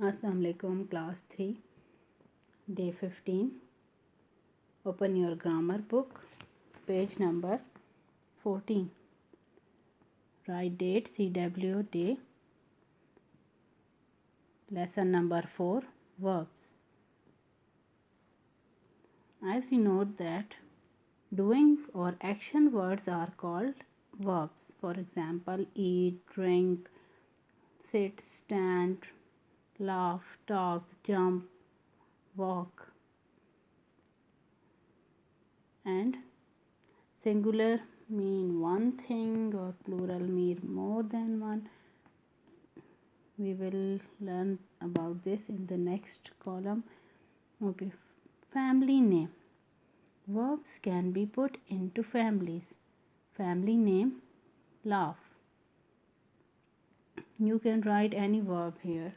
Assalamu alaikum, class 3, day 15. Open your grammar book, page number 14. Write date CW day, lesson number 4, verbs. As we note that doing or action words are called verbs. For example, eat, drink, sit, stand, laugh, talk, jump, walk. And singular mean one thing or plural mean more than one. We will learn about this in the next column. Okay, family name. Verbs can be put into families. Family name, laugh. You can write any verb here.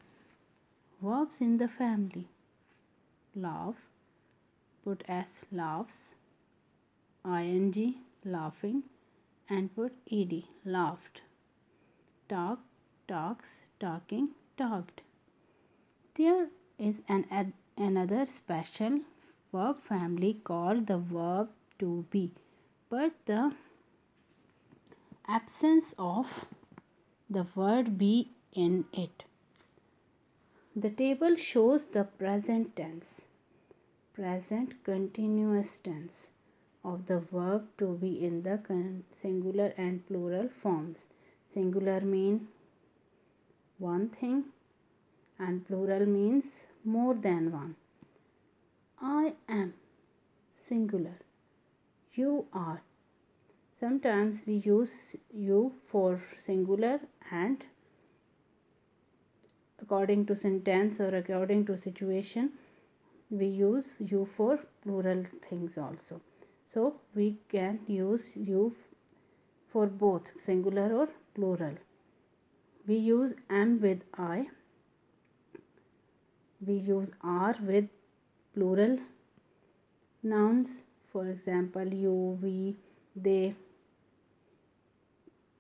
Verbs in the family. Laugh, put as laughs, ing, laughing, and put ed, laughed. Talk, talks, talking, talked. There is another special verb family called the verb to be, but the absence of the word be in it. The table shows the present tense, present continuous tense of the verb to be in the singular and plural forms. Singular mean one thing and plural means more than one. I am, singular. You are. Sometimes we use you for singular, and according to sentence or according to situation we use you for plural things also. So we can use you for both singular or plural. We use am with I. We use are with plural nouns. For example, you, we, they,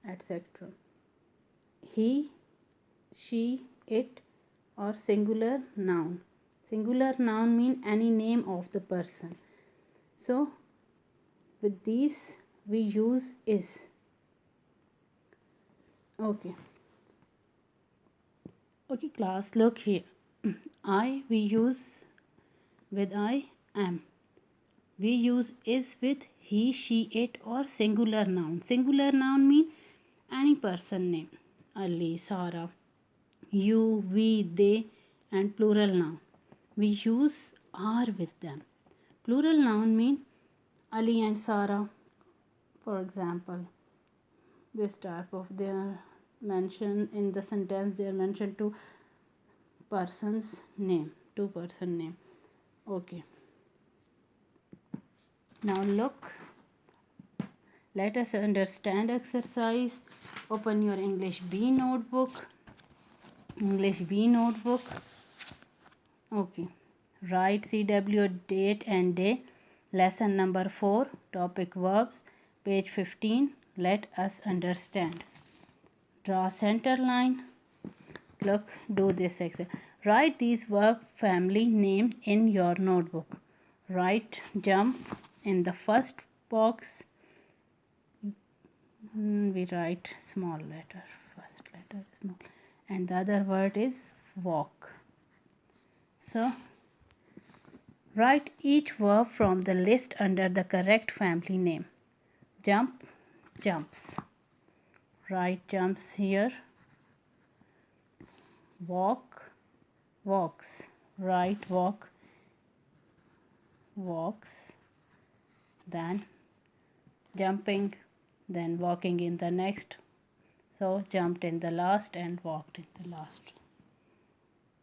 etc. He, she, it, or singular noun. Singular noun mean any name of the person. So with these we use is. Okay class, look here. I we use with I am. We use is with he, she, it, or singular noun. Singular noun mean any person name. Ali, Sarah, you, we, they, and plural noun. We use are with them. Plural noun mean Ali and Sarah. For example, this type of they are mentioned in the sentence. They are mentioned two persons name, two person name. Okay. Now look. Let us understand exercise. Open your English B notebook. English B notebook. Okay. Write CW date and day. Lesson number 4. Topic verbs. Page 15. Let us understand. Draw center line. Look, do this exercise. Write these verb family name in your notebook. Write jump in the first box. We write small letter, first letter small, and the other word is walk. So write each verb from the list under the correct family name. Jump, jumps. Write jumps here. Walk, walks. Write walk, walks. Then jumping, then walking in the next. So jumped in the last and walked in the last.